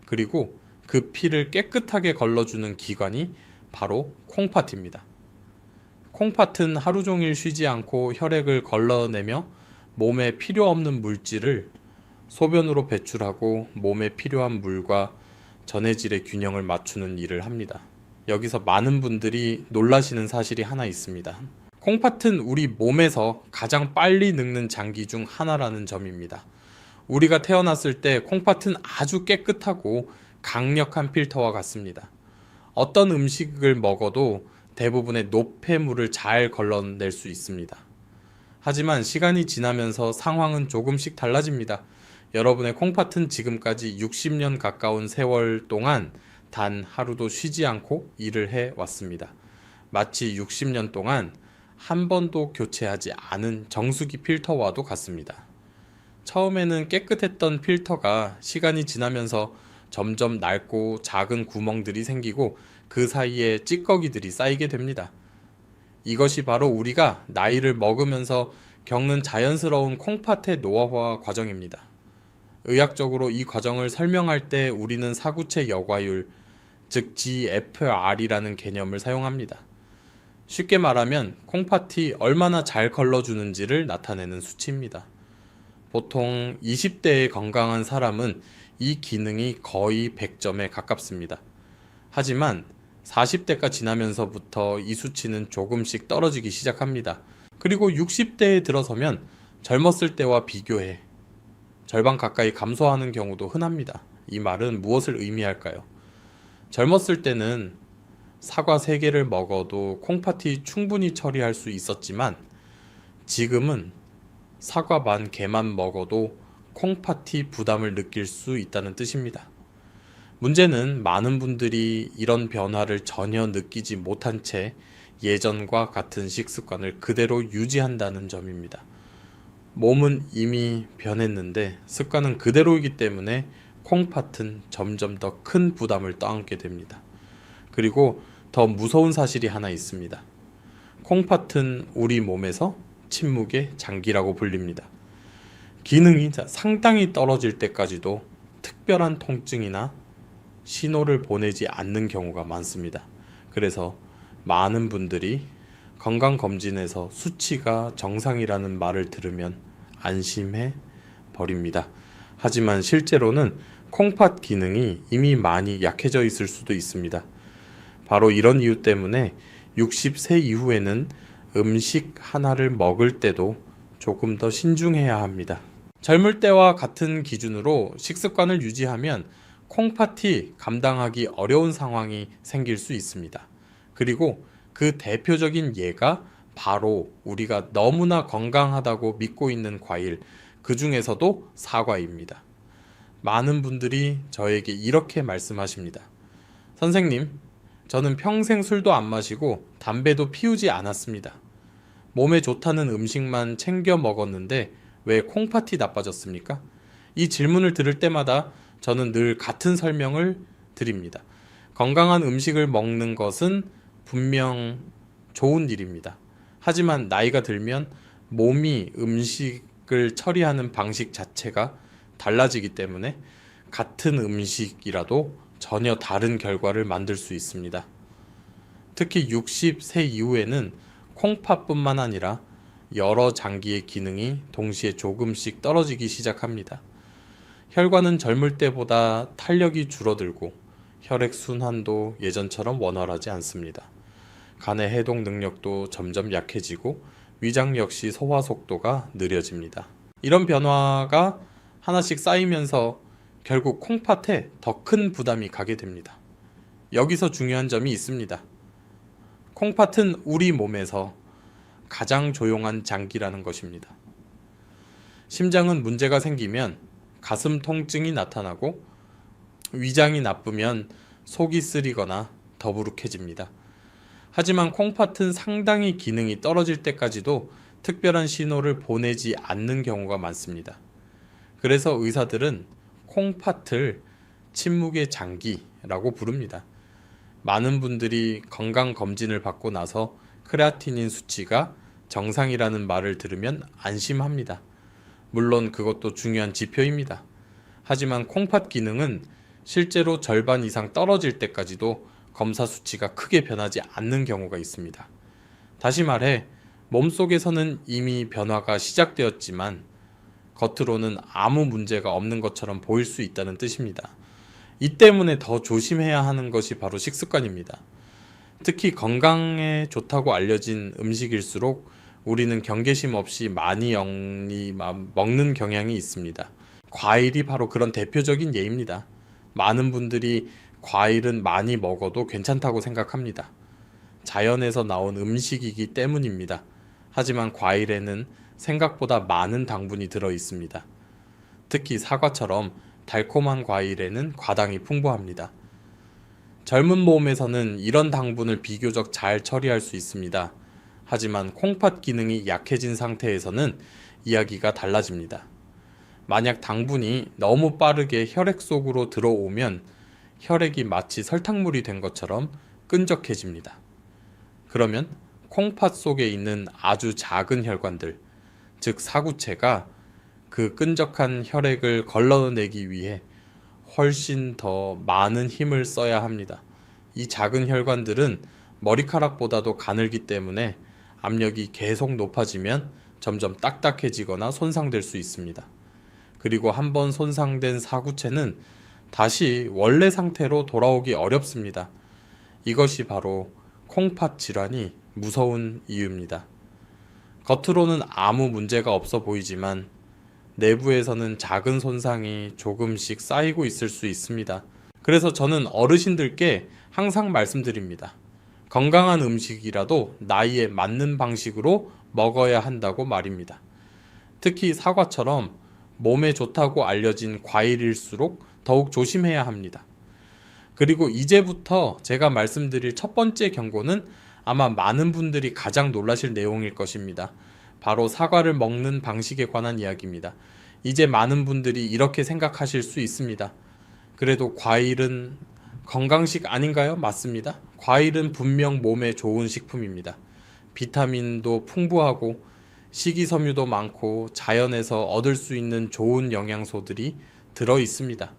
그리고 그 피를 깨끗하게 걸러주는 기관이 바로 콩팥입니다. 콩팥은 하루 종일 쉬지 않고 혈액을 걸러내며 몸에 필요 없는 물질을 소변으로 배출하고 몸에 필요한 물과 전해질의 균형을 맞추는 일을 합니다. 여기서 많은 분들이 놀라시는 사실이 하나 있습니다. 콩팥은 우리 몸에서 가장 빨리 늙는 장기 중 하나라는 점입니다. 우리가 태어났을 때 콩팥은 아주 깨끗하고 강력한 필터와 같습니다. 어떤 음식을 먹어도 대부분의 노폐물을 잘 걸러낼 수 있습니다. 하지만 시간이 지나면서 상황은 조금씩 달라집니다. 여러분의 콩팥은 지금까지 60년 가까운 세월 동안 단 하루도 쉬지 않고 일을 해 왔습니다. 마치 60년 동안 한 번도 교체하지 않은 정수기 필터와도 같습니다. 처음에는 깨끗했던 필터가 시간이 지나면서 점점 낡고 작은 구멍들이 생기고 그 사이에 찌꺼기들이 쌓이게 됩니다. 이것이 바로 우리가 나이를 먹으면서 겪는 자연스러운 콩팥의 노화화 과정입니다. 의학적으로 이 과정을 설명할 때 우리는 사구체 여과율, 즉 GFR이라는 개념을 사용합니다. 쉽게 말하면 콩팥이 얼마나 잘 걸러주는지를 나타내는 수치입니다. 보통 20대의 건강한 사람은 이 기능이 거의 100점에 가깝습니다. 하지만 40대가 지나면서부터 이 수치는 조금씩 떨어지기 시작합니다. 그리고 60대에 들어서면 젊었을 때와 비교해 절반 가까이 감소하는 경우도 흔합니다. 이 말은 무엇을 의미할까요? 젊었을 때는 사과 3개를 먹어도 콩팥이 충분히 처리할 수 있었지만 지금은 사과 반 개만 먹어도 콩팥이 부담을 느낄 수 있다는 뜻입니다. 문제는 많은 분들이 이런 변화를 전혀 느끼지 못한 채 예전과 같은 식습관을 그대로 유지한다는 점입니다. 몸은 이미 변했는데 습관은 그대로이기 때문에 콩팥은 점점 더 큰 부담을 떠안게 됩니다. 그리고 더 무서운 사실이 하나 있습니다. 콩팥은 우리 몸에서 침묵의 장기라고 불립니다. 기능이 상당히 떨어질 때까지도 특별한 통증이나 신호를 보내지 않는 경우가 많습니다. 그래서 많은 분들이 건강검진에서 수치가 정상이라는 말을 들으면 안심해 버립니다. 하지만 실제로는 콩팥 기능이 이미 많이 약해져 있을 수도 있습니다. 바로 이런 이유 때문에 60세 이후에는 음식 하나를 먹을 때도 조금 더 신중해야 합니다. 젊을 때와 같은 기준으로 식습관을 유지하면 콩팥이 감당하기 어려운 상황이 생길 수 있습니다. 그리고 그 대표적인 예가 바로 우리가 너무나 건강하다고 믿고 있는 과일, 그 중에서도 사과입니다. 많은 분들이 저에게 이렇게 말씀하십니다. 선생님, 저는 평생 술도 안 마시고 담배도 피우지 않았습니다. 몸에 좋다는 음식만 챙겨 먹었는데 왜 콩팥이 나빠졌습니까? 이 질문을 들을 때마다 저는 늘 같은 설명을 드립니다. 건강한 음식을 먹는 것은 분명 좋은 일입니다. 하지만 나이가 들면 몸이 음식을 처리하는 방식 자체가 달라지기 때문에 같은 음식이라도 전혀 다른 결과를 만들 수 있습니다. 특히 60세 이후에는 콩팥뿐만 아니라 여러 장기의 기능이 동시에 조금씩 떨어지기 시작합니다. 혈관은 젊을 때보다 탄력이 줄어들고 혈액순환도 예전처럼 원활하지 않습니다. 간의 해독 능력도 점점 약해지고 위장 역시 소화 속도가 느려집니다. 이런 변화가 하나씩 쌓이면서 결국 콩팥에 더 큰 부담이 가게 됩니다. 여기서 중요한 점이 있습니다. 콩팥은 우리 몸에서 가장 조용한 장기라는 것입니다. 심장은 문제가 생기면 가슴 통증이 나타나고 위장이 나쁘면 속이 쓰리거나 더부룩해집니다. 하지만 콩팥은 상당히 기능이 떨어질 때까지도 특별한 신호를 보내지 않는 경우가 많습니다. 그래서 의사들은 콩팥을 침묵의 장기라고 부릅니다. 많은 분들이 건강검진을 받고 나서 크레아티닌 수치가 정상이라는 말을 들으면 안심합니다. 물론 그것도 중요한 지표입니다. 하지만 콩팥 기능은 실제로 절반 이상 떨어질 때까지도 검사 수치가 크게 변하지 않는 경우가 있습니다. 다시 말해, 몸속에서는 이미 변화가 시작되었지만 겉으로는 아무 문제가 없는 것처럼 보일 수 있다는 뜻입니다. 이 때문에 더 조심해야 하는 것이 바로 식습관입니다. 특히 건강에 좋다고 알려진 음식일수록 우리는 경계심 없이 많이 먹는 경향이 있습니다. 과일이 바로 그런 대표적인 예입니다. 많은 분들이 과일은 많이 먹어도 괜찮다고 생각합니다. 자연에서 나온 음식이기 때문입니다. 하지만 과일에는 생각보다 많은 당분이 들어 있습니다. 특히 사과처럼 달콤한 과일에는 과당이 풍부합니다. 젊은 몸에서는 이런 당분을 비교적 잘 처리할 수 있습니다. 하지만 콩팥 기능이 약해진 상태에서는 이야기가 달라집니다. 만약 당분이 너무 빠르게 혈액 속으로 들어오면 혈액이 마치 설탕물이 된 것처럼 끈적해집니다. 그러면 콩팥 속에 있는 아주 작은 혈관들, 즉 사구체가 그 끈적한 혈액을 걸러내기 위해 훨씬 더 많은 힘을 써야 합니다. 이 작은 혈관들은 머리카락보다도 가늘기 때문에 압력이 계속 높아지면 점점 딱딱해지거나 손상될 수 있습니다. 그리고 한번 손상된 사구체는 다시 원래 상태로 돌아오기 어렵습니다. 이것이 바로 콩팥 질환이 무서운 이유입니다. 겉으로는 아무 문제가 없어 보이지만 내부에서는 작은 손상이 조금씩 쌓이고 있을 수 있습니다. 그래서 저는 어르신들께 항상 말씀드립니다. 건강한 음식이라도 나이에 맞는 방식으로 먹어야 한다고 말입니다. 특히 사과처럼 몸에 좋다고 알려진 과일일수록 더욱 조심해야 합니다. 그리고 이제부터 제가 말씀드릴 첫 번째 경고는 아마 많은 분들이 가장 놀라실 내용일 것입니다. 바로 사과를 먹는 방식에 관한 이야기입니다. 이제 많은 분들이 이렇게 생각하실 수 있습니다. 그래도 과일은 건강식 아닌가요? 맞습니다. 과일은 분명 몸에 좋은 식품입니다. 비타민도 풍부하고 식이섬유도 많고 자연에서 얻을 수 있는 좋은 영양소들이 들어 있습니다.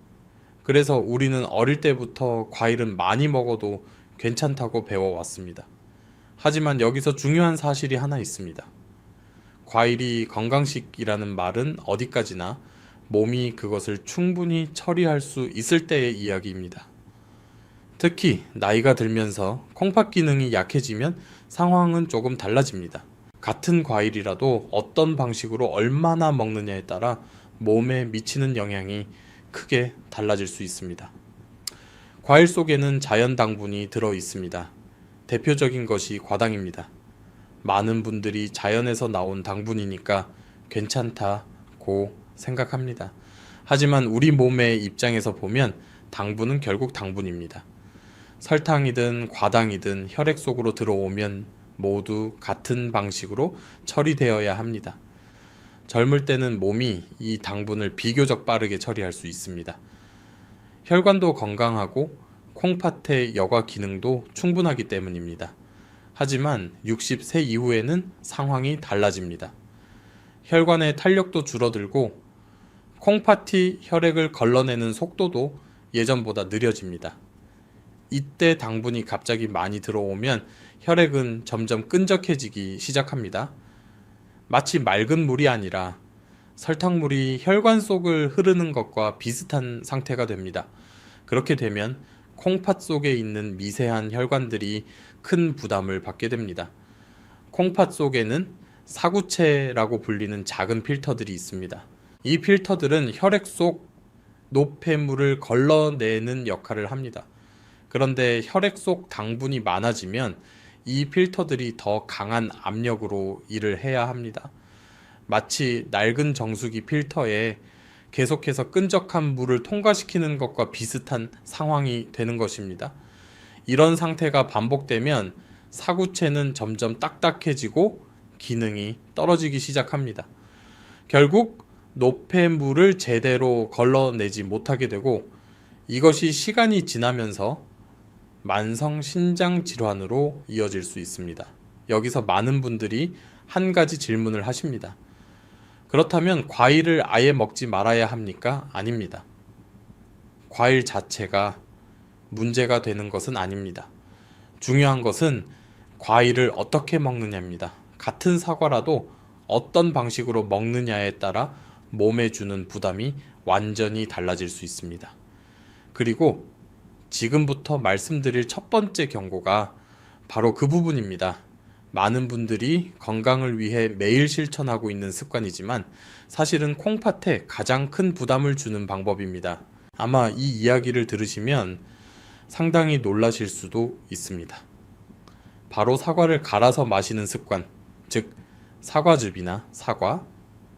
그래서 우리는 어릴 때부터 과일은 많이 먹어도 괜찮다고 배워왔습니다. 하지만 여기서 중요한 사실이 하나 있습니다. 과일이 건강식이라는 말은 어디까지나 몸이 그것을 충분히 처리할 수 있을 때의 이야기입니다. 특히 나이가 들면서 콩팥 기능이 약해지면 상황은 조금 달라집니다. 같은 과일이라도 어떤 방식으로 얼마나 먹느냐에 따라 몸에 미치는 영향이 크게 달라질 수 있습니다. 과일 속에는 자연 당분이 들어 있습니다. 대표적인 것이 과당입니다. 많은 분들이 자연에서 나온 당분이니까 괜찮다고 생각합니다. 하지만 우리 몸의 입장에서 보면 당분은 결국 당분입니다. 설탕이든 과당이든 혈액 속으로 들어오면 모두 같은 방식으로 처리되어야 합니다. 젊을 때는 몸이 이 당분을 비교적 빠르게 처리할 수 있습니다. 혈관도 건강하고 콩팥의 여과 기능도 충분하기 때문입니다. 하지만 60세 이후에는 상황이 달라집니다. 혈관의 탄력도 줄어들고 콩팥이 혈액을 걸러내는 속도도 예전보다 느려집니다. 이때 당분이 갑자기 많이 들어오면 혈액은 점점 끈적해지기 시작합니다. 마치 맑은 물이 아니라 설탕물이 혈관 속을 흐르는 것과 비슷한 상태가 됩니다. 그렇게 되면 콩팥 속에 있는 미세한 혈관들이 큰 부담을 받게 됩니다. 콩팥 속에는 사구체라고 불리는 작은 필터들이 있습니다. 이 필터들은 혈액 속 노폐물을 걸러내는 역할을 합니다. 그런데 혈액 속 당분이 많아지면 이 필터들이 더 강한 압력으로 일을 해야 합니다. 마치 낡은 정수기 필터에 계속해서 끈적한 물을 통과시키는 것과 비슷한 상황이 되는 것입니다. 이런 상태가 반복되면 사구체는 점점 딱딱해지고 기능이 떨어지기 시작합니다. 결국 노폐물을 제대로 걸러내지 못하게 되고 이것이 시간이 지나면서 만성 신장 질환으로 이어질 수 있습니다. 여기서 많은 분들이 한 가지 질문을 하십니다. 그렇다면 과일을 아예 먹지 말아야 합니까? 아닙니다. 과일 자체가 문제가 되는 것은 아닙니다. 중요한 것은 과일을 어떻게 먹느냐입니다. 같은 사과라도 어떤 방식으로 먹느냐에 따라 몸에 주는 부담이 완전히 달라질 수 있습니다. 그리고 지금부터 말씀드릴 첫 번째 경고가 바로 그 부분입니다. 많은 분들이 건강을 위해 매일 실천하고 있는 습관이지만 사실은 콩팥에 가장 큰 부담을 주는 방법입니다. 아마 이 이야기를 들으시면 상당히 놀라실 수도 있습니다. 바로 사과를 갈아서 마시는 습관, 즉 사과즙이나 사과,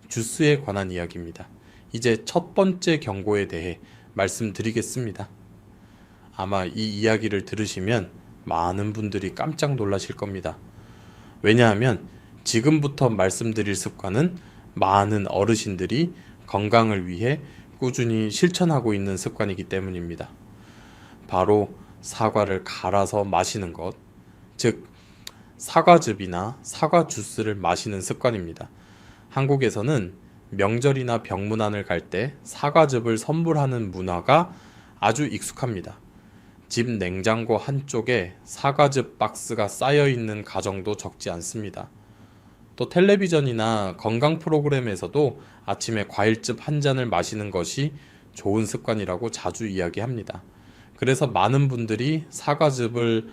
주스에 관한 이야기입니다. 이제 첫 번째 경고에 대해 말씀드리겠습니다. 아마 이 이야기를 들으시면 많은 분들이 깜짝 놀라실 겁니다. 왜냐하면 지금부터 말씀드릴 습관은 많은 어르신들이 건강을 위해 꾸준히 실천하고 있는 습관이기 때문입니다. 바로 사과를 갈아서 마시는 것, 즉 사과즙이나 사과 주스를 마시는 습관입니다. 한국에서는 명절이나 병문안을 갈 때 사과즙을 선물하는 문화가 아주 익숙합니다. 집 냉장고 한쪽에 사과즙 박스가 쌓여 있는 가정도 적지 않습니다. 또 텔레비전이나 건강 프로그램에서도 아침에 과일즙 한 잔을 마시는 것이 좋은 습관이라고 자주 이야기합니다. 그래서 많은 분들이 사과즙을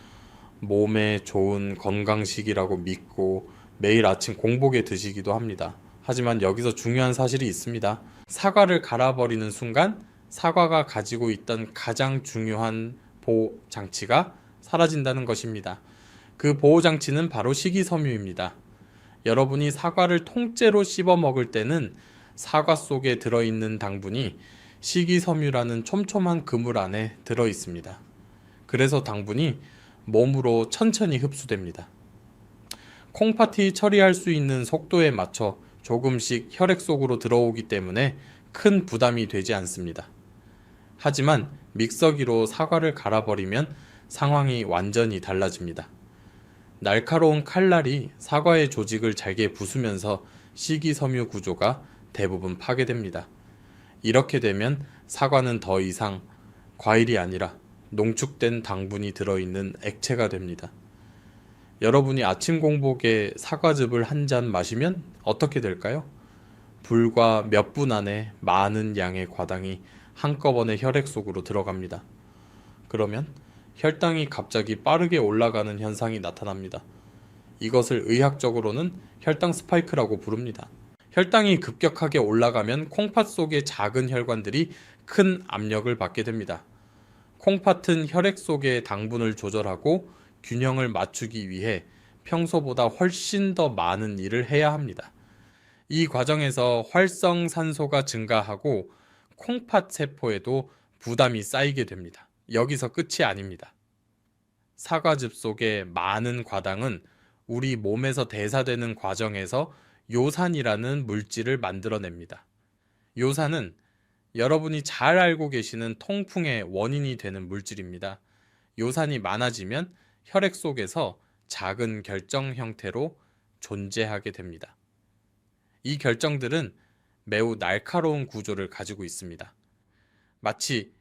몸에 좋은 건강식이라고 믿고 매일 아침 공복에 드시기도 합니다. 하지만 여기서 중요한 사실이 있습니다. 사과를 갈아버리는 순간 사과가 가지고 있던 가장 중요한 보호 장치가 사라진다는 것입니다. 그 보호 장치는 바로 식이섬유입니다. 여러분이 사과를 통째로 씹어 먹을 때는 사과 속에 들어있는 당분이 식이섬유라는 촘촘한 그물 안에 들어 있습니다. 그래서 당분이 몸으로 천천히 흡수됩니다. 콩팥이 처리할 수 있는 속도에 맞춰 조금씩 혈액 속으로 들어오기 때문에 큰 부담이 되지 않습니다. 하지만 믹서기로 사과를 갈아버리면 상황이 완전히 달라집니다. 날카로운 칼날이 사과의 조직을 잘게 부수면서 식이섬유 구조가 대부분 파괴됩니다. 이렇게 되면 사과는 더 이상 과일이 아니라 농축된 당분이 들어있는 액체가 됩니다. 여러분이 아침 공복에 사과즙을 한 잔 마시면 어떻게 될까요? 불과 몇 분 안에 많은 양의 과당이 한꺼번에 혈액 속으로 들어갑니다. 그러면 혈당이 갑자기 빠르게 올라가는 현상이 나타납니다. 이것을 의학적으로는 혈당 스파이크라고 부릅니다. 혈당이 급격하게 올라가면 콩팥 속의 작은 혈관들이 큰 압력을 받게 됩니다. 콩팥은 혈액 속의 당분을 조절하고 균형을 맞추기 위해 평소보다 훨씬 더 많은 일을 해야 합니다. 이 과정에서 활성산소가 증가하고 콩팥 세포에도 부담이 쌓이게 됩니다. 여기서 끝이 아닙니다. 사과즙 속의 많은 과당은 우리 몸에서 대사되는 과정에서 요산이라는 물질을 만들어냅니다. 요산은 여러분이 잘 알고 계시는 통풍의 원인이 되는 물질입니다. 요산이 많아지면 혈액 속에서 작은 결정 형태로 존재하게 됩니다. 이 결정들은 매우 날카로운 구조를 가지고 있습니다. 마치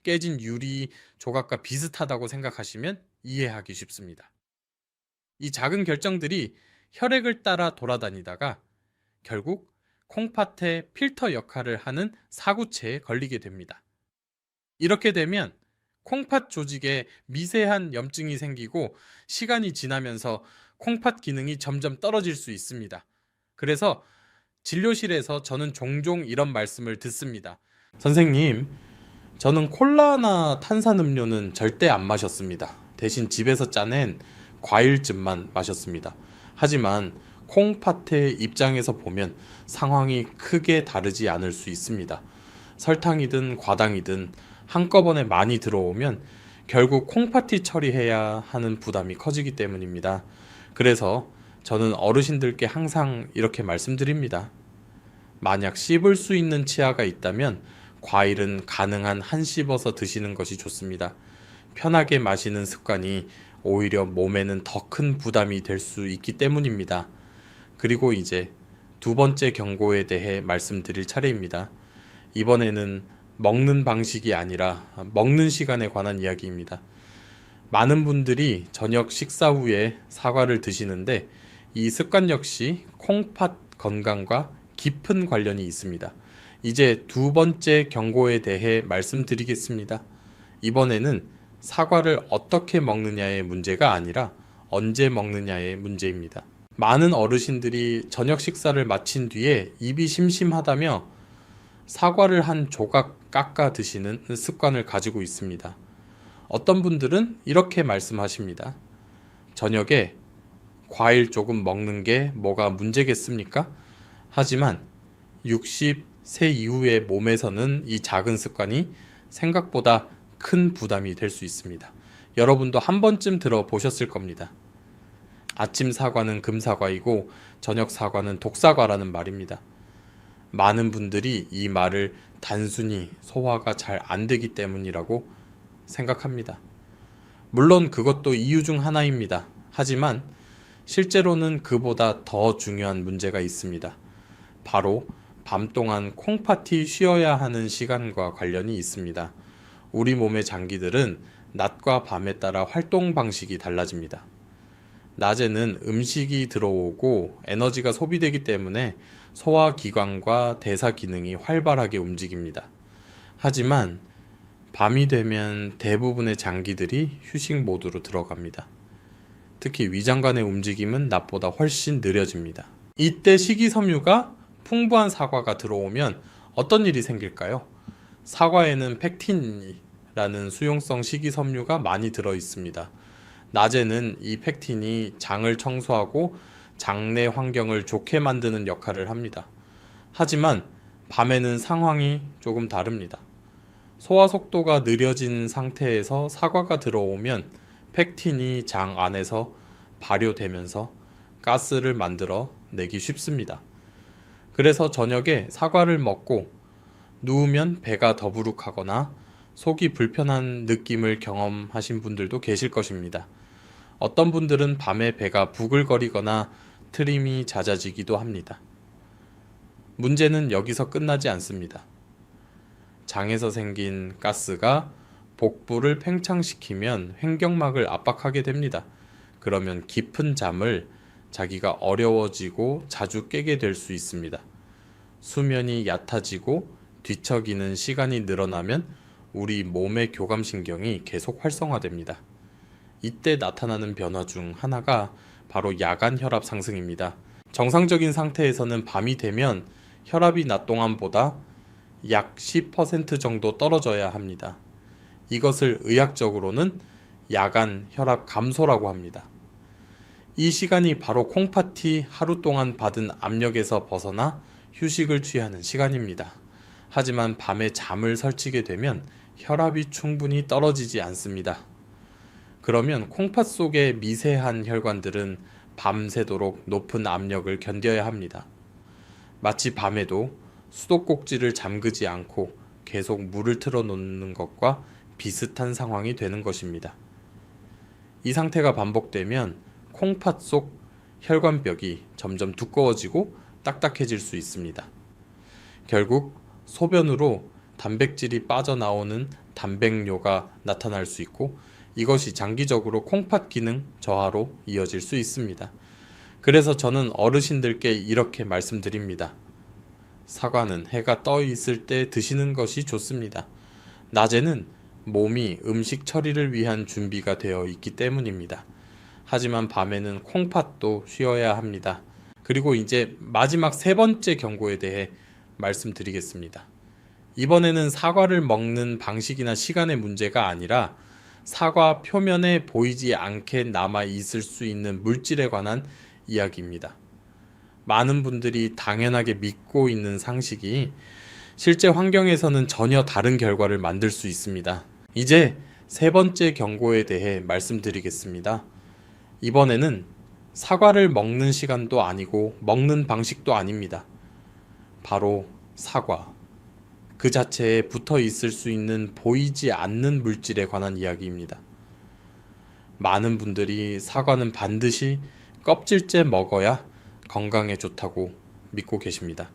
깨진 유리 조각과 비슷하다고 생각하시면 이해하기 쉽습니다. 이 작은 결정들이 혈액을 따라 돌아다니다가 결국 콩팥의 필터 역할을 하는 사구체에 걸리게 됩니다. 이렇게 되면 콩팥 조직에 미세한 염증이 생기고 시간이 지나면서 콩팥 기능이 점점 떨어질 수 있습니다. 그래서 진료실에서 저는 종종 이런 말씀을 듣습니다. 선생님, 저는 콜라나 탄산음료는 절대 안 마셨습니다. 대신 집에서 짜낸 과일즙만 마셨습니다. 하지만 콩팥의 입장에서 보면 상황이 크게 다르지 않을 수 있습니다. 설탕이든 과당이든 한꺼번에 많이 들어오면 결국 콩팥이 처리해야 하는 부담이 커지기 때문입니다. 그래서 저는 어르신들께 항상 이렇게 말씀드립니다. 만약 씹을 수 있는 치아가 있다면 과일은 가능한 한 씹어서 드시는 것이 좋습니다. 편하게 마시는 습관이 오히려 몸에는 더 큰 부담이 될 수 있기 때문입니다. 그리고 이제 두 번째 경고에 대해 말씀드릴 차례입니다. 이번에는 먹는 방식이 아니라 먹는 시간에 관한 이야기입니다. 많은 분들이 저녁 식사 후에 사과를 드시는데 이 습관 역시 콩팥 건강과 깊은 관련이 있습니다. 이제 두 번째 경고에 대해 말씀드리겠습니다. 이번에는 사과를 어떻게 먹느냐의 문제가 아니라 언제 먹느냐의 문제입니다. 많은 어르신들이 저녁 식사를 마친 뒤에 입이 심심하다며 사과를 한 조각 깎아 드시는 습관을 가지고 있습니다. 어떤 분들은 이렇게 말씀하십니다. 저녁에 과일 조금 먹는 게 뭐가 문제겠습니까? 하지만 60세 이후의 몸에서는 이 작은 습관이 생각보다 큰 부담이 될 수 있습니다. 여러분도 한 번쯤 들어보셨을 겁니다. 아침 사과는 금사과이고 저녁 사과는 독사과라는 말입니다. 많은 분들이 이 말을 단순히 소화가 잘 안 되기 때문이라고 생각합니다. 물론 그것도 이유 중 하나입니다. 하지만 실제로는 그보다 더 중요한 문제가 있습니다. 바로 밤 동안 콩팥이 쉬어야 하는 시간과 관련이 있습니다. 우리 몸의 장기들은 낮과 밤에 따라 활동 방식이 달라집니다. 낮에는 음식이 들어오고 에너지가 소비되기 때문에 소화기관과 대사 기능이 활발하게 움직입니다. 하지만 밤이 되면 대부분의 장기들이 휴식 모드로 들어갑니다. 특히 위장관의 움직임은 낮보다 훨씬 느려집니다. 이때 식이섬유가 풍부한 사과가 들어오면 어떤 일이 생길까요? 사과에는 펙틴이라는 수용성 식이섬유가 많이 들어 있습니다. 낮에는 이 펙틴이 장을 청소하고 장내 환경을 좋게 만드는 역할을 합니다. 하지만 밤에는 상황이 조금 다릅니다. 소화 속도가 느려진 상태에서 사과가 들어오면 펙틴이 장 안에서 발효되면서 가스를 만들어 내기 쉽습니다. 그래서 저녁에 사과를 먹고 누우면 배가 더부룩하거나 속이 불편한 느낌을 경험하신 분들도 계실 것입니다. 어떤 분들은 밤에 배가 부글거리거나 트림이 잦아지기도 합니다. 문제는 여기서 끝나지 않습니다. 장에서 생긴 가스가 복부를 팽창시키면 횡격막을 압박하게 됩니다. 그러면 깊은 잠을 자기가 어려워지고 자주 깨게 될 수 있습니다. 수면이 얕아지고 뒤척이는 시간이 늘어나면 우리 몸의 교감신경이 계속 활성화됩니다. 이때 나타나는 변화 중 하나가 바로 야간 혈압 상승입니다. 정상적인 상태에서는 밤이 되면 혈압이 낮 동안보다 약 10% 정도 떨어져야 합니다. 이것을 의학적으로는 야간 혈압 감소라고 합니다. 이 시간이 바로 콩팥이 하루 동안 받은 압력에서 벗어나 휴식을 취하는 시간입니다. 하지만 밤에 잠을 설치게 되면 혈압이 충분히 떨어지지 않습니다. 그러면 콩팥 속의 미세한 혈관들은 밤새도록 높은 압력을 견뎌야 합니다. 마치 밤에도 수도꼭지를 잠그지 않고 계속 물을 틀어놓는 것과 비슷한 상황이 되는 것입니다. 이 상태가 반복되면 콩팥 속 혈관벽이 점점 두꺼워지고 딱딱해질 수 있습니다. 결국 소변으로 단백질이 빠져나오는 단백뇨가 나타날 수 있고 이것이 장기적으로 콩팥 기능 저하로 이어질 수 있습니다. 그래서 저는 어르신들께 이렇게 말씀드립니다. 사과는 해가 떠 있을 때 드시는 것이 좋습니다. 낮에는 몸이 음식 처리를 위한 준비가 되어 있기 때문입니다. 하지만 밤에는 콩팥도 쉬어야 합니다. 그리고 이제 마지막 세 번째 경고에 대해 말씀드리겠습니다. 이번에는 사과를 먹는 방식이나 시간의 문제가 아니라 사과 표면에 보이지 않게 남아 있을 수 있는 물질에 관한 이야기입니다. 많은 분들이 당연하게 믿고 있는 상식이 실제 환경에서는 전혀 다른 결과를 만들 수 있습니다. 이제 세 번째 경고에 대해 말씀드리겠습니다. 이번에는 사과를 먹는 시간도 아니고 먹는 방식도 아닙니다. 바로 사과, 그 자체에 붙어 있을 수 있는 보이지 않는 물질에 관한 이야기입니다. 많은 분들이 사과는 반드시 껍질째 먹어야 건강에 좋다고 믿고 계십니다.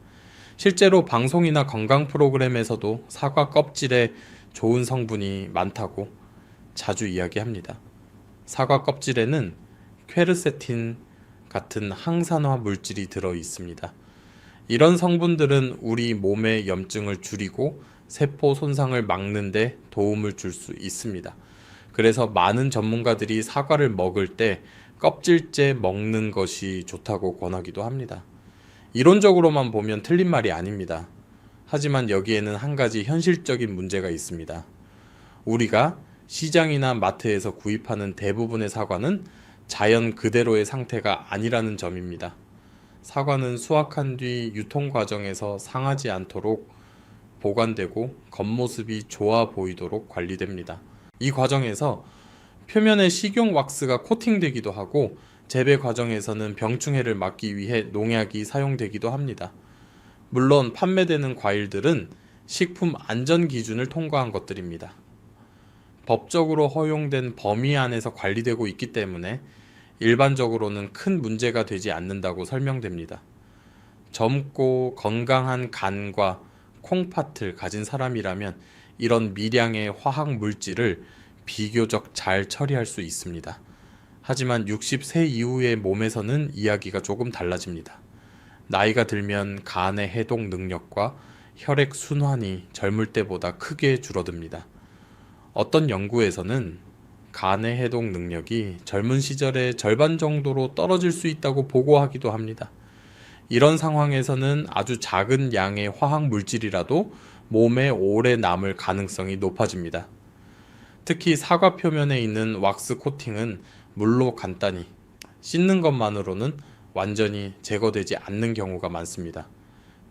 실제로 방송이나 건강 프로그램에서도 사과 껍질에 좋은 성분이 많다고 자주 이야기합니다. 사과 껍질에는 퀘르세틴 같은 항산화 물질이 들어 있습니다. 이런 성분들은 우리 몸의 염증을 줄이고 세포 손상을 막는 데 도움을 줄 수 있습니다. 그래서 많은 전문가들이 사과를 먹을 때 껍질째 먹는 것이 좋다고 권하기도 합니다. 이론적으로만 보면 틀린 말이 아닙니다. 하지만 여기에는 한 가지 현실적인 문제가 있습니다. 우리가 시장이나 마트에서 구입하는 대부분의 사과는 자연 그대로의 상태가 아니라는 점입니다. 사과는 수확한 뒤 유통 과정에서 상하지 않도록 보관되고 겉모습이 좋아 보이도록 관리됩니다. 이 과정에서 표면에 식용 왁스가 코팅되기도 하고 재배 과정에서는 병충해를 막기 위해 농약이 사용되기도 합니다. 물론 판매되는 과일들은 식품 안전 기준을 통과한 것들입니다. 법적으로 허용된 범위 안에서 관리되고 있기 때문에 일반적으로는 큰 문제가 되지 않는다고 설명됩니다. 젊고 건강한 간과 콩팥을 가진 사람이라면 이런 미량의 화학 물질을 비교적 잘 처리할 수 있습니다. 하지만 60세 이후의 몸에서는 이야기가 조금 달라집니다. 나이가 들면 간의 해독 능력과 혈액 순환이 젊을 때보다 크게 줄어듭니다. 어떤 연구에서는 간의 해독 능력이 젊은 시절의 절반 정도로 떨어질 수 있다고 보고하기도 합니다. 이런 상황에서는 아주 작은 양의 화학 물질이라도 몸에 오래 남을 가능성이 높아집니다. 특히 사과 표면에 있는 왁스 코팅은 물로 간단히 씻는 것만으로는 완전히 제거되지 않는 경우가 많습니다.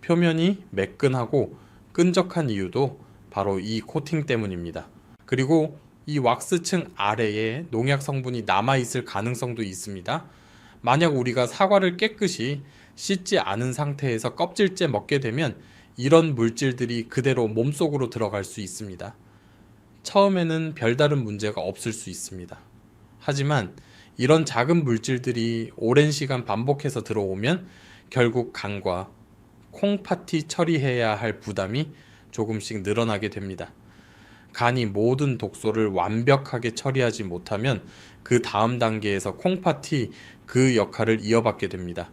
표면이 매끈하고 끈적한 이유도 바로 이 코팅 때문입니다. 그리고 이 왁스층 아래에 농약 성분이 남아있을 가능성도 있습니다. 만약 우리가 사과를 깨끗이 씻지 않은 상태에서 껍질째 먹게 되면 이런 물질들이 그대로 몸속으로 들어갈 수 있습니다. 처음에는 별다른 문제가 없을 수 있습니다. 하지만 이런 작은 물질들이 오랜 시간 반복해서 들어오면 결국 간과 콩팥이 처리해야 할 부담이 조금씩 늘어나게 됩니다. 간이 모든 독소를 완벽하게 처리하지 못하면 그 다음 단계에서 콩팥이 그 역할을 이어받게 됩니다.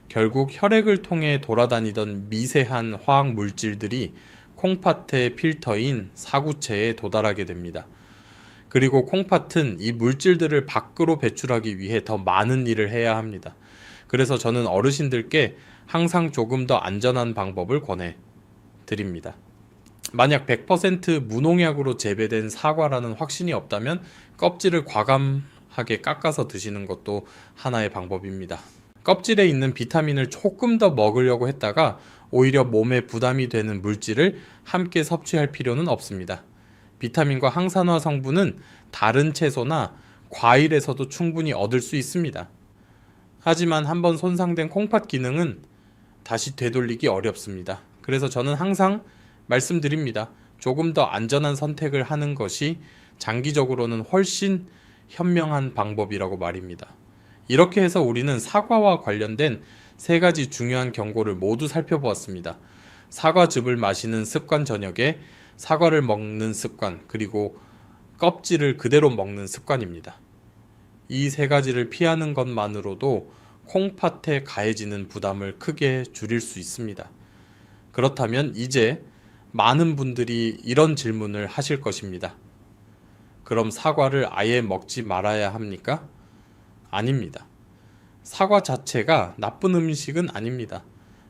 결국 혈액을 통해 돌아다니던 미세한 화학 물질들이 콩팥의 필터인 사구체에 도달하게 됩니다. 그리고 콩팥은 이 물질들을 밖으로 배출하기 위해 더 많은 일을 해야 합니다. 그래서 저는 어르신들께 항상 조금 더 안전한 방법을 권해 드립니다. 만약 100% 무농약으로 재배된 사과라는 확신이 없다면 껍질을 과감하게 깎아서 드시는 것도 하나의 방법입니다. 껍질에 있는 비타민을 조금 더 먹으려고 했다가 오히려 몸에 부담이 되는 물질을 함께 섭취할 필요는 없습니다. 비타민과 항산화 성분은 다른 채소나 과일에서도 충분히 얻을 수 있습니다. 하지만 한번 손상된 콩팥 기능은 다시 되돌리기 어렵습니다. 그래서 저는 항상 말씀드립니다. 조금 더 안전한 선택을 하는 것이 장기적으로는 훨씬 현명한 방법이라고 말입니다. 이렇게 해서 우리는 사과와 관련된 3가지 중요한 경고를 모두 살펴보았습니다. 사과즙을 마시는 습관 저녁에 사과를 먹는 습관, 그리고 껍질을 그대로 먹는 습관입니다. 이 3가지를 피하는 것만으로도 콩팥에 가해지는 부담을 크게 줄일 수 있습니다. 그렇다면 이제 많은 분들이 이런 질문을 하실 것입니다. 그럼 사과를 아예 먹지 말아야 합니까? 아닙니다. 사과 자체가 나쁜 음식은 아닙니다.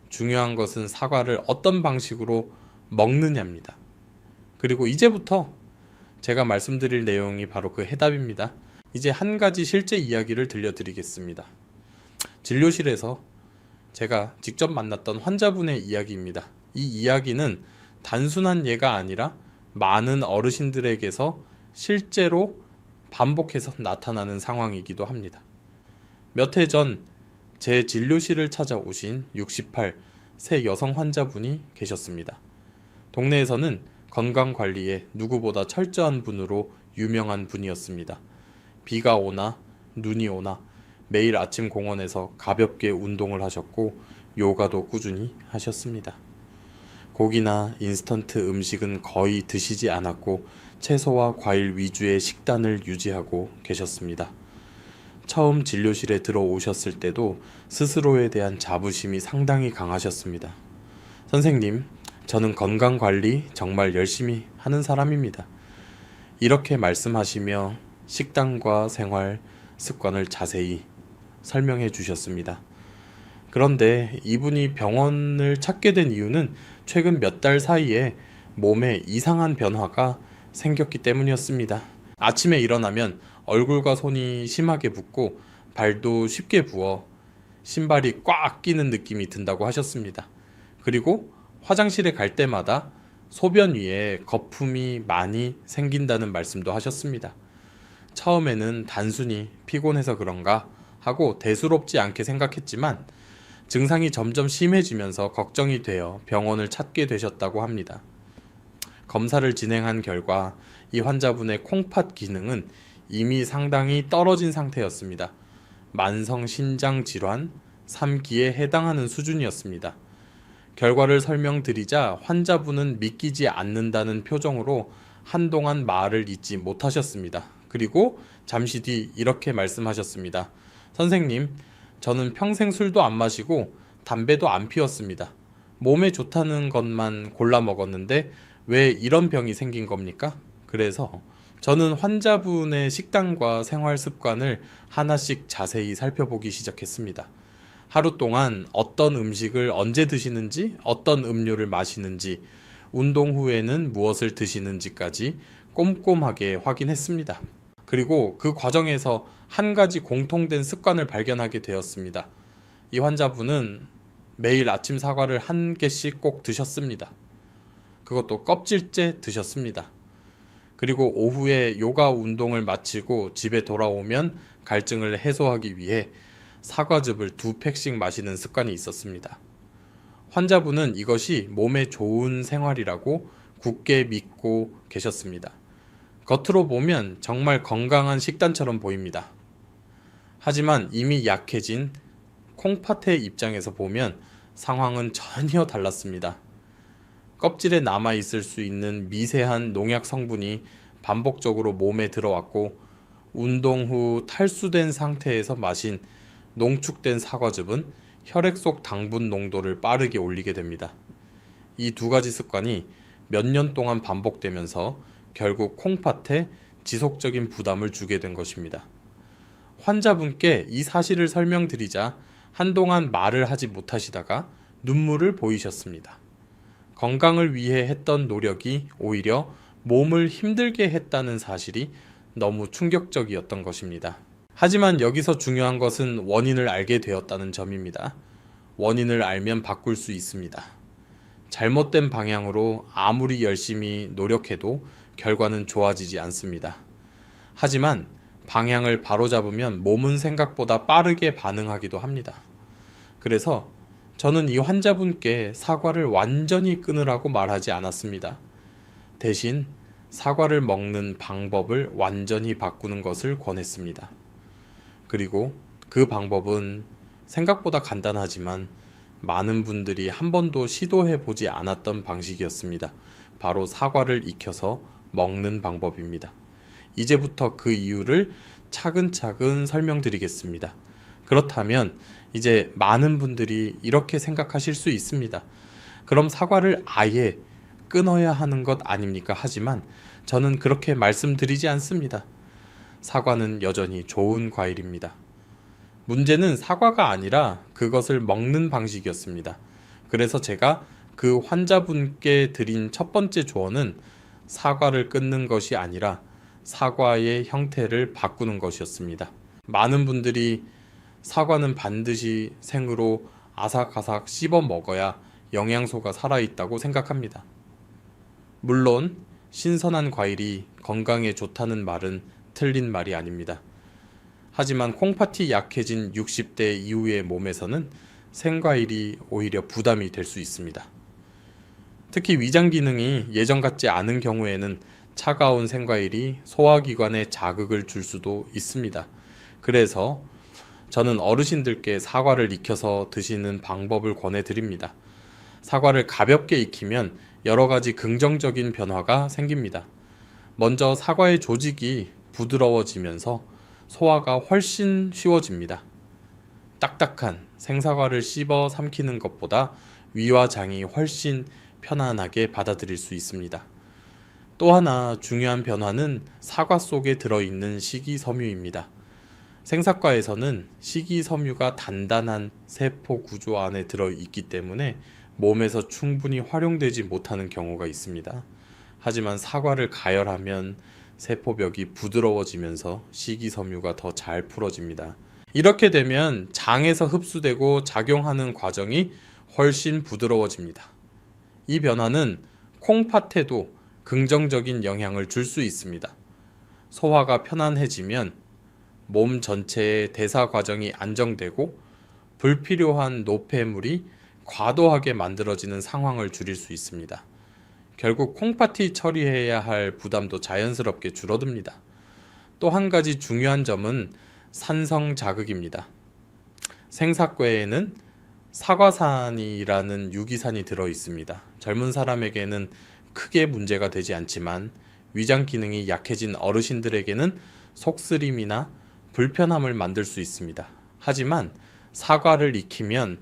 중요한 것은 사과를 어떤 방식으로 먹느냐입니다. 그리고 이제부터 제가 말씀드릴 내용이 바로 그 해답입니다. 이제 한 가지 실제 이야기를 들려드리겠습니다. 진료실에서 제가 직접 만났던 환자분의 이야기입니다. 이 이야기는 단순한 예가 아니라 많은 어르신들에게서 실제로 반복해서 나타나는 상황이기도 합니다. 몇 해 전 제 진료실을 찾아오신 68세 여성 환자분이 계셨습니다. 동네에서는 건강관리에 누구보다 철저한 분으로 유명한 분이었습니다. 비가 오나 눈이 오나 매일 아침 공원에서 가볍게 운동을 하셨고 요가도 꾸준히 하셨습니다. 고기나 인스턴트 음식은 거의 드시지 않았고 채소와 과일 위주의 식단을 유지하고 계셨습니다. 처음 진료실에 들어오셨을 때도 스스로에 대한 자부심이 상당히 강하셨습니다. 선생님, 저는 건강관리 정말 열심히 하는 사람입니다. 이렇게 말씀하시며 식단과 생활 습관을 자세히 설명해 주셨습니다. 그런데 이분이 병원을 찾게 된 이유는 최근 몇 달 사이에 몸에 이상한 변화가 생겼기 때문이었습니다. 아침에 일어나면 얼굴과 손이 심하게 붓고 발도 쉽게 부어 신발이 꽉 끼는 느낌이 든다고 하셨습니다. 그리고 화장실에 갈 때마다 소변 위에 거품이 많이 생긴다는 말씀도 하셨습니다. 처음에는 단순히 피곤해서 그런가 하고 대수롭지 않게 생각했지만 증상이 점점 심해지면서 걱정이 되어 병원을 찾게 되셨다고 합니다. 검사를 진행한 결과 이 환자분의 콩팥 기능은 이미 상당히 떨어진 상태였습니다. 만성 신장 질환 3기에 해당하는 수준이었습니다. 결과를 설명드리자 환자분은 믿기지 않는다는 표정으로 한동안 말을 잇지 못하셨습니다. 그리고 잠시 뒤 이렇게 말씀하셨습니다. 선생님, 저는 평생 술도 안 마시고 담배도 안 피웠습니다. 몸에 좋다는 것만 골라 먹었는데 왜 이런 병이 생긴 겁니까? 그래서 저는 환자분의 식단과 생활 습관을 하나씩 자세히 살펴보기 시작했습니다. 하루 동안 어떤 음식을 언제 드시는지, 어떤 음료를 마시는지, 운동 후에는 무엇을 드시는지까지 꼼꼼하게 확인했습니다. 그리고 그 과정에서 한 가지 공통된 습관을 발견하게 되었습니다. 이 환자분은 매일 아침 사과를 한 개씩 꼭 드셨습니다. 그것도 껍질째 드셨습니다. 그리고 오후에 요가 운동을 마치고 집에 돌아오면 갈증을 해소하기 위해 사과즙을 2팩씩 마시는 습관이 있었습니다. 환자분은 이것이 몸에 좋은 생활이라고 굳게 믿고 계셨습니다. 겉으로 보면 정말 건강한 식단처럼 보입니다. 하지만 이미 약해진 콩팥의 입장에서 보면 상황은 전혀 달랐습니다. 껍질에 남아있을 수 있는 미세한 농약 성분이 반복적으로 몸에 들어왔고 운동 후 탈수된 상태에서 마신 농축된 사과즙은 혈액 속 당분 농도를 빠르게 올리게 됩니다. 이 두 가지 습관이 몇 년 동안 반복되면서 결국 콩팥에 지속적인 부담을 주게 된 것입니다. 환자분께 이 사실을 설명드리자 한동안 말을 하지 못하시다가 눈물을 보이셨습니다. 건강을 위해 했던 노력이 오히려 몸을 힘들게 했다는 사실이 너무 충격적이었던 것입니다. 하지만 여기서 중요한 것은 원인을 알게 되었다는 점입니다. 원인을 알면 바꿀 수 있습니다. 잘못된 방향으로 아무리 열심히 노력해도 결과는 좋아지지 않습니다. 하지만 방향을 바로잡으면 몸은 생각보다 빠르게 반응하기도 합니다. 그래서 저는 이 환자분께 사과를 완전히 끊으라고 말하지 않았습니다. 대신 사과를 먹는 방법을 완전히 바꾸는 것을 권했습니다. 그리고 그 방법은 생각보다 간단하지만 많은 분들이 한 번도 시도해 보지 않았던 방식이었습니다. 바로 사과를 익혀서 먹는 방법입니다. 이제부터 그 이유를 차근차근 설명드리겠습니다. 그렇다면 이제 많은 분들이 이렇게 생각하실 수 있습니다. 그럼 사과를 아예 끊어야 하는 것 아닙니까? 하지만 저는 그렇게 말씀드리지 않습니다. 사과는 여전히 좋은 과일입니다. 문제는 사과가 아니라 그것을 먹는 방식이었습니다. 그래서 제가 그 환자분께 드린 첫 번째 조언은 사과를 끊는 것이 아니라 사과의 형태를 바꾸는 것이었습니다. 많은 분들이 사과는 반드시 생으로 아삭아삭 씹어 먹어야 영양소가 살아있다고 생각합니다. 물론 신선한 과일이 건강에 좋다는 말은 틀린 말이 아닙니다. 하지만 콩팥이 약해진 60대 이후의 몸에서는 생과일이 오히려 부담이 될 수 있습니다. 특히 위장 기능이 예전 같지 않은 경우에는 차가운 생과일이 소화기관에 자극을 줄 수도 있습니다. 그래서 저는 어르신들께 사과를 익혀서 드시는 방법을 권해드립니다. 사과를 가볍게 익히면 여러 가지 긍정적인 변화가 생깁니다. 먼저 사과의 조직이 부드러워지면서 소화가 훨씬 쉬워집니다. 딱딱한 생사과를 씹어 삼키는 것보다 위와 장이 훨씬 편안하게 받아들일 수 있습니다. 또 하나 중요한 변화는 사과 속에 들어있는 식이섬유입니다. 생사과에서는 식이섬유가 단단한 세포 구조 안에 들어있기 때문에 몸에서 충분히 활용되지 못하는 경우가 있습니다. 하지만 사과를 가열하면 세포벽이 부드러워지면서 식이섬유가 더 잘 풀어집니다. 이렇게 되면 장에서 흡수되고 작용하는 과정이 훨씬 부드러워집니다. 이 변화는 콩팥에도 긍정적인 영향을 줄 수 있습니다. 소화가 편안해지면 몸 전체의 대사 과정이 안정되고 불필요한 노폐물이 과도하게 만들어지는 상황을 줄일 수 있습니다. 결국 콩팥이 처리해야 할 부담도 자연스럽게 줄어듭니다. 또 한 가지 중요한 점은 산성 자극입니다. 생사과에는 사과산이라는 유기산이 들어 있습니다. 젊은 사람에게는 크게 문제가 되지 않지만 위장 기능이 약해진 어르신들에게는 속쓰림이나 불편함을 만들 수 있습니다. 하지만 사과를 익히면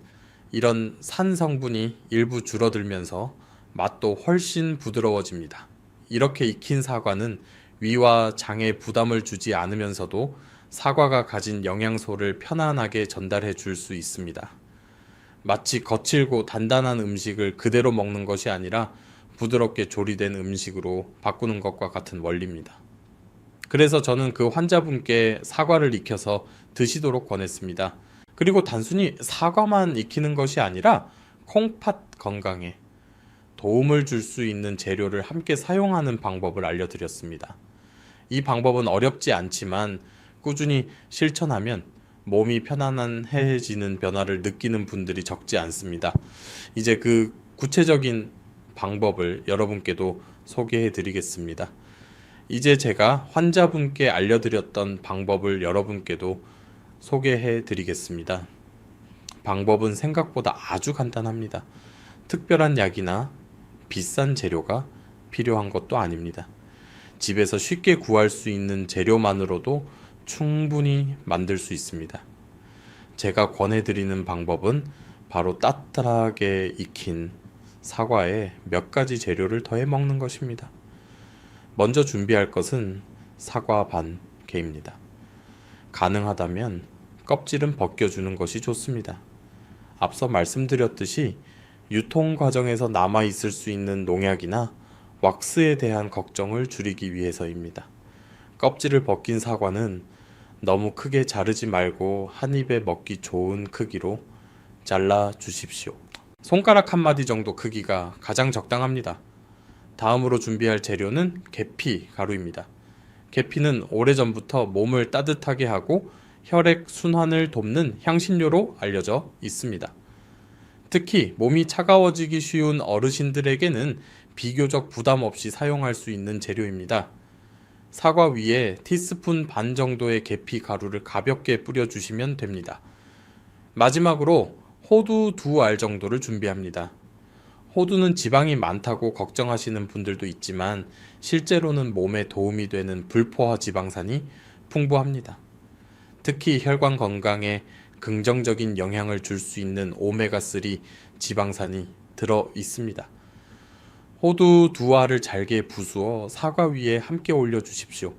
이런 산 성분이 일부 줄어들면서 맛도 훨씬 부드러워집니다. 이렇게 익힌 사과는 위와 장에 부담을 주지 않으면서도 사과가 가진 영양소를 편안하게 전달해 줄 수 있습니다. 마치 거칠고 단단한 음식을 그대로 먹는 것이 아니라 부드럽게 조리된 음식으로 바꾸는 것과 같은 원리입니다. 그래서 저는 그 환자분께 사과를 익혀서 드시도록 권했습니다. 그리고 단순히 사과만 익히는 것이 아니라 콩팥 건강에 도움을 줄 수 있는 재료를 함께 사용하는 방법을 알려드렸습니다. 이 방법은 어렵지 않지만 꾸준히 실천하면 몸이 편안해지는 변화를 느끼는 분들이 적지 않습니다. 이제 그 구체적인 방법을 여러분께도 소개해 드리겠습니다. 이제 제가 환자분께 알려드렸던 방법을 여러분께도 소개해 드리겠습니다. 방법은 생각보다 아주 간단합니다. 특별한 약이나 비싼 재료가 필요한 것도 아닙니다. 집에서 쉽게 구할 수 있는 재료만으로도 충분히 만들 수 있습니다. 제가 권해드리는 방법은 바로 따뜻하게 익힌 사과에 몇 가지 재료를 더해 먹는 것입니다. 먼저 준비할 것은 사과 반 개입니다. 가능하다면 껍질은 벗겨주는 것이 좋습니다. 앞서 말씀드렸듯이 유통 과정에서 남아 있을 수 있는 농약이나 왁스에 대한 걱정을 줄이기 위해서입니다. 껍질을 벗긴 사과는 너무 크게 자르지 말고 한 입에 먹기 좋은 크기로 잘라 주십시오. 손가락 한 마디 정도 크기가 가장 적당합니다. 다음으로 준비할 재료는 계피 가루입니다. 계피는 오래전부터 몸을 따뜻하게 하고 혈액 순환을 돕는 향신료로 알려져 있습니다. 특히 몸이 차가워지기 쉬운 어르신들에게는 비교적 부담 없이 사용할 수 있는 재료입니다. 사과 위에 티스푼 반 정도의 계피 가루를 가볍게 뿌려주시면 됩니다. 마지막으로 호두 2알 정도를 준비합니다. 호두는 지방이 많다고 걱정하시는 분들도 있지만 실제로는 몸에 도움이 되는 불포화 지방산이 풍부합니다. 특히 혈관 건강에 긍정적인 영향을 줄 수 있는 오메가3 지방산이 들어 있습니다. 호두 2알을 잘게 부수어 사과 위에 함께 올려 주십시오.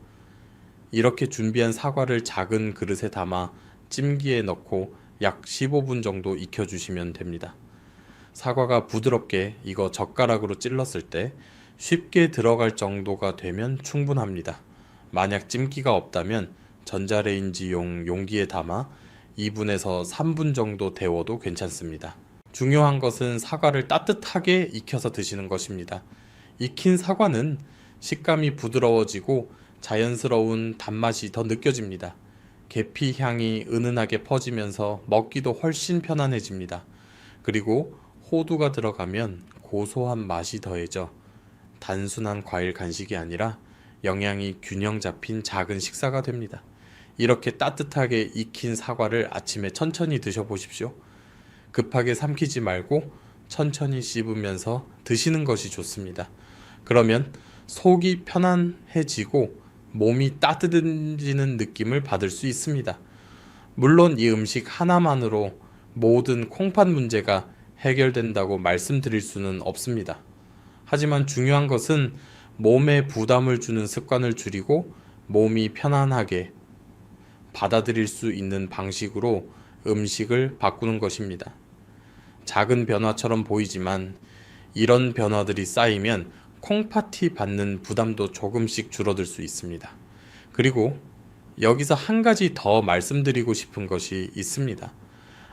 이렇게 준비한 사과를 작은 그릇에 담아 찜기에 넣고 약 15분 정도 익혀주시면 됩니다. 사과가 부드럽게 익어 젓가락으로 찔렀을 때 쉽게 들어갈 정도가 되면 충분합니다. 만약 찜기가 없다면 전자레인지용 용기에 담아 2분에서 3분 정도 데워도 괜찮습니다. 중요한 것은 사과를 따뜻하게 익혀서 드시는 것입니다. 익힌 사과는 식감이 부드러워지고 자연스러운 단맛이 더 느껴집니다. 계피 향이 은은하게 퍼지면서 먹기도 훨씬 편안해집니다. 그리고 호두가 들어가면 고소한 맛이 더해져 단순한 과일 간식이 아니라 영양이 균형 잡힌 작은 식사가 됩니다. 이렇게 따뜻하게 익힌 사과를 아침에 천천히 드셔보십시오. 급하게 삼키지 말고 천천히 씹으면서 드시는 것이 좋습니다. 그러면 속이 편안해지고 몸이 따뜻해지는 느낌을 받을 수 있습니다. 물론 이 음식 하나만으로 모든 콩팥 문제가 해결된다고 말씀드릴 수는 없습니다. 하지만 중요한 것은 몸에 부담을 주는 습관을 줄이고 몸이 편안하게 받아들일 수 있는 방식으로 음식을 바꾸는 것입니다. 작은 변화처럼 보이지만 이런 변화들이 쌓이면 콩팥이 받는 부담도 조금씩 줄어들 수 있습니다. 그리고 여기서 한 가지 더 말씀드리고 싶은 것이 있습니다.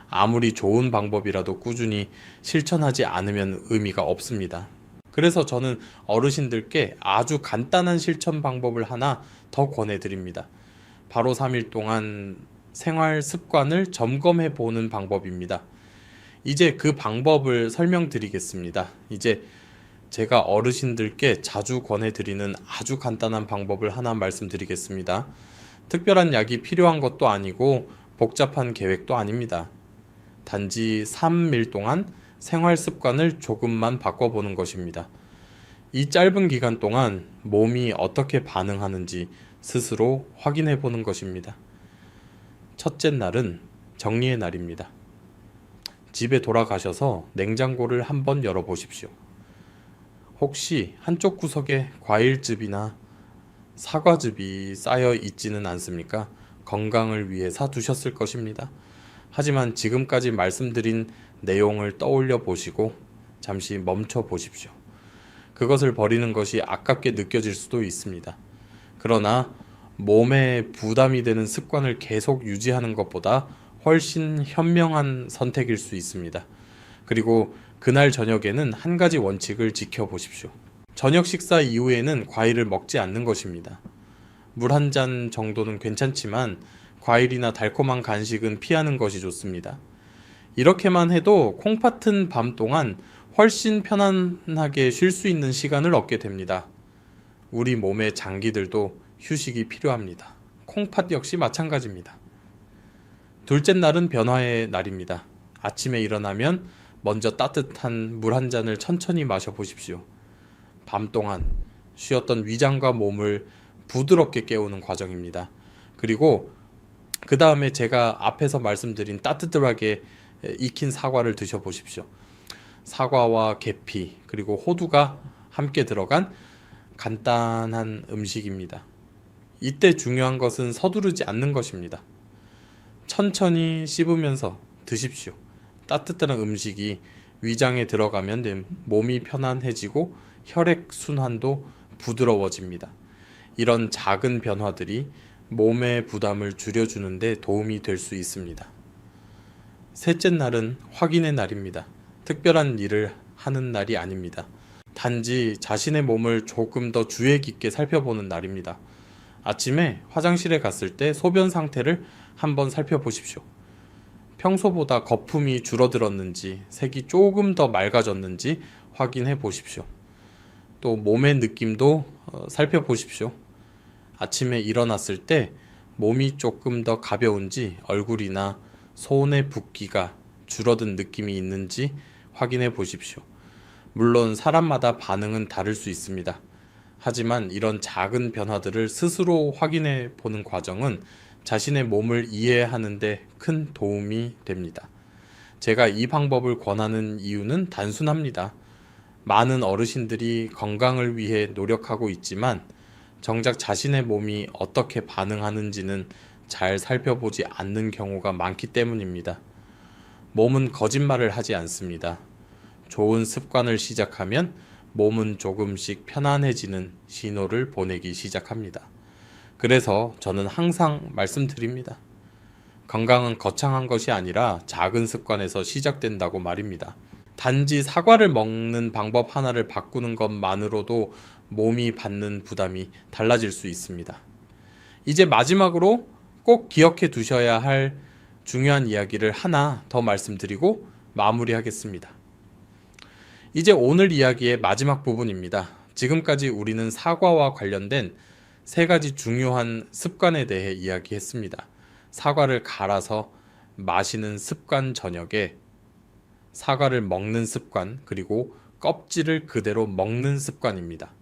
아무리 좋은 방법이라도 꾸준히 실천하지 않으면 의미가 없습니다. 그래서 저는 어르신들께 아주 간단한 실천 방법을 하나 더 권해드립니다. 바로 3일 동안 생활 습관을 점검해 보는 방법입니다. 이제 그 방법을 설명드리겠습니다. 이제 제가 어르신들께 자주 권해드리는 아주 간단한 방법을 하나 말씀드리겠습니다. 특별한 약이 필요한 것도 아니고 복잡한 계획도 아닙니다. 단지 3일 동안 생활 습관을 조금만 바꿔보는 것입니다. 이 짧은 기간 동안 몸이 어떻게 반응하는지 스스로 확인해 보는 것입니다. 첫째 날은 정리의 날입니다. 집에 돌아가셔서 냉장고를 한번 열어보십시오. 혹시 한쪽 구석에 과일즙이나 사과즙이 쌓여 있지는 않습니까? 건강을 위해 사두셨을 것입니다. 하지만 지금까지 말씀드린 내용을 떠올려 보시고 잠시 멈춰 보십시오. 그것을 버리는 것이 아깝게 느껴질 수도 있습니다. 그러나 몸에 부담이 되는 습관을 계속 유지하는 것보다 훨씬 현명한 선택일 수 있습니다. 그리고 그날 저녁에는 한 가지 원칙을 지켜보십시오. 저녁 식사 이후에는 과일을 먹지 않는 것입니다. 물 한 잔 정도는 괜찮지만 과일이나 달콤한 간식은 피하는 것이 좋습니다. 이렇게만 해도 콩팥은 밤 동안 훨씬 편안하게 쉴 수 있는 시간을 얻게 됩니다. 우리 몸의 장기들도 휴식이 필요합니다. 콩팥 역시 마찬가지입니다. 둘째 날은 변화의 날입니다. 아침에 일어나면 먼저 따뜻한 물 한 잔을 천천히 마셔보십시오. 밤 동안 쉬었던 위장과 몸을 부드럽게 깨우는 과정입니다. 그리고 그 다음에 제가 앞에서 말씀드린 따뜻하게 익힌 사과를 드셔보십시오. 사과와 계피 그리고 호두가 함께 들어간 간단한 음식입니다. 이때 중요한 것은 서두르지 않는 것입니다. 천천히 씹으면서 드십시오. 따뜻한 음식이 위장에 들어가면 몸이 편안해지고 혈액 순환도 부드러워집니다. 이런 작은 변화들이 몸의 부담을 줄여주는 데 도움이 될 수 있습니다. 셋째 날은 확인의 날입니다. 특별한 일을 하는 날이 아닙니다. 단지 자신의 몸을 조금 더 주의 깊게 살펴보는 날입니다. 아침에 화장실에 갔을 때 소변 상태를 한번 살펴보십시오. 평소보다 거품이 줄어들었는지, 색이 조금 더 맑아졌는지 확인해 보십시오. 또 몸의 느낌도 살펴보십시오. 아침에 일어났을 때 몸이 조금 더 가벼운지, 얼굴이나 손의 붓기가 줄어든 느낌이 있는지 확인해 보십시오. 물론 사람마다 반응은 다를 수 있습니다. 하지만 이런 작은 변화들을 스스로 확인해 보는 과정은 자신의 몸을 이해하는 데 큰 도움이 됩니다. 제가 이 방법을 권하는 이유는 단순합니다. 많은 어르신들이 건강을 위해 노력하고 있지만 정작 자신의 몸이 어떻게 반응하는지는 잘 살펴보지 않는 경우가 많기 때문입니다. 몸은 거짓말을 하지 않습니다. 좋은 습관을 시작하면 몸은 조금씩 편안해지는 신호를 보내기 시작합니다. 그래서 저는 항상 말씀드립니다. 건강은 거창한 것이 아니라 작은 습관에서 시작된다고 말입니다. 단지 사과를 먹는 방법 하나를 바꾸는 것만으로도 몸이 받는 부담이 달라질 수 있습니다. 이제 마지막으로 꼭 기억해 두셔야 할 중요한 이야기를 하나 더 말씀드리고 마무리하겠습니다. 이제 오늘 이야기의 마지막 부분입니다. 지금까지 우리는 사과와 관련된 3가지 중요한 습관에 대해 이야기했습니다. 사과를 갈아서 마시는 습관 저녁에 사과를 먹는 습관, 그리고 껍질을 그대로 먹는 습관입니다.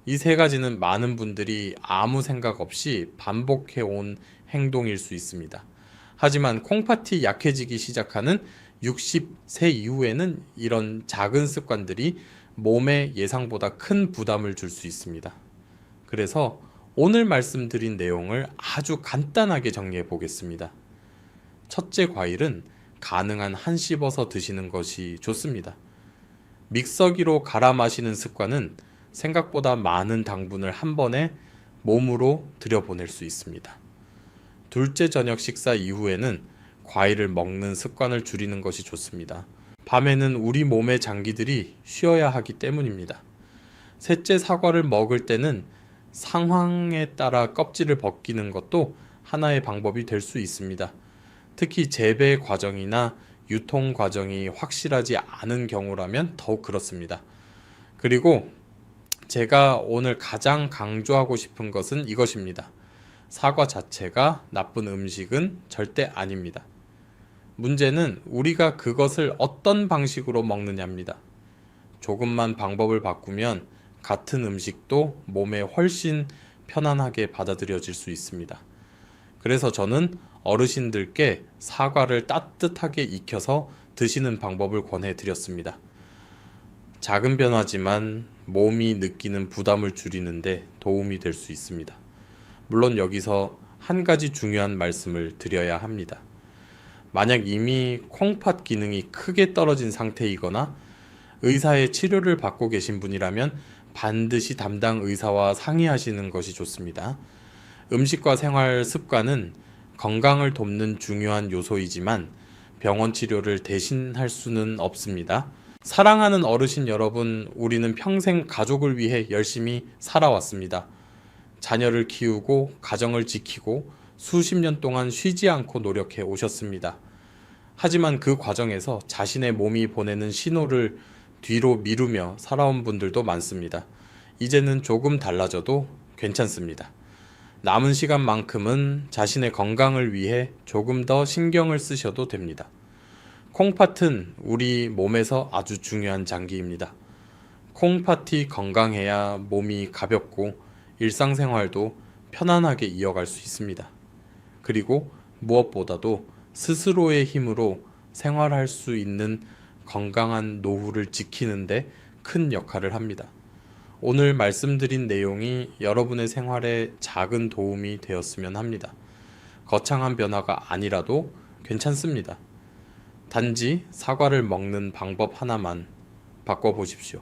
이 세 가지는 많은 분들이 아무 생각 없이 반복해 온 행동일 수 있습니다. 하지만 콩팥이 약해지기 시작하는 60세 이후에는 이런 작은 습관들이 몸에 예상보다 큰 부담을 줄 수 있습니다. 그래서 오늘 말씀드린 내용을 아주 간단하게 정리해 보겠습니다. 첫째 과일은 가능한 한 씹어서 드시는 것이 좋습니다. 믹서기로 갈아 마시는 습관은 생각보다 많은 당분을 한 번에 몸으로 들여보낼 수 있습니다. 둘째 저녁 식사 이후에는 과일을 먹는 습관을 줄이는 것이 좋습니다. 밤에는 우리 몸의 장기들이 쉬어야 하기 때문입니다. 셋째, 사과를 먹을 때는 상황에 따라 껍질을 벗기는 것도 하나의 방법이 될 수 있습니다. 특히 재배 과정이나 유통 과정이 확실하지 않은 경우라면 더욱 그렇습니다. 그리고 제가 오늘 가장 강조하고 싶은 것은 이것입니다. 사과 자체가 나쁜 음식은 절대 아닙니다. 문제는 우리가 그것을 어떤 방식으로 먹느냐입니다. 조금만 방법을 바꾸면 같은 음식도 몸에 훨씬 편안하게 받아들여질 수 있습니다. 그래서 저는 어르신들께 사과를 따뜻하게 익혀서 드시는 방법을 권해드렸습니다. 작은 변화지만 몸이 느끼는 부담을 줄이는데 도움이 될 수 있습니다. 물론 여기서 한 가지 중요한 말씀을 드려야 합니다. 만약 이미 콩팥 기능이 크게 떨어진 상태이거나 의사의 치료를 받고 계신 분이라면 반드시 담당 의사와 상의하시는 것이 좋습니다. 음식과 생활 습관은 건강을 돕는 중요한 요소이지만 병원 치료를 대신할 수는 없습니다. 사랑하는 어르신 여러분, 우리는 평생 가족을 위해 열심히 살아왔습니다. 자녀를 키우고 가정을 지키고 수십 년 동안 쉬지 않고 노력해 오셨습니다. 하지만 그 과정에서 자신의 몸이 보내는 신호를 뒤로 미루며 살아온 분들도 많습니다. 이제는 조금 달라져도 괜찮습니다. 남은 시간만큼은 자신의 건강을 위해 조금 더 신경을 쓰셔도 됩니다. 콩팥은 우리 몸에서 아주 중요한 장기입니다. 콩팥이 건강해야 몸이 가볍고 일상생활도 편안하게 이어갈 수 있습니다. 그리고 무엇보다도 스스로의 힘으로 생활할 수 있는 건강한 노후를 지키는데 큰 역할을 합니다. 오늘 말씀드린 내용이 여러분의 생활에 작은 도움이 되었으면 합니다. 거창한 변화가 아니라도 괜찮습니다. 단지 사과를 먹는 방법 하나만 바꿔보십시오.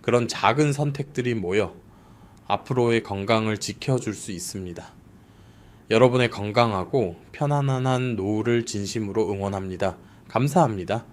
그런 작은 선택들이 모여 앞으로의 건강을 지켜줄 수 있습니다. 여러분의 건강하고 편안한 노후를 진심으로 응원합니다. 감사합니다.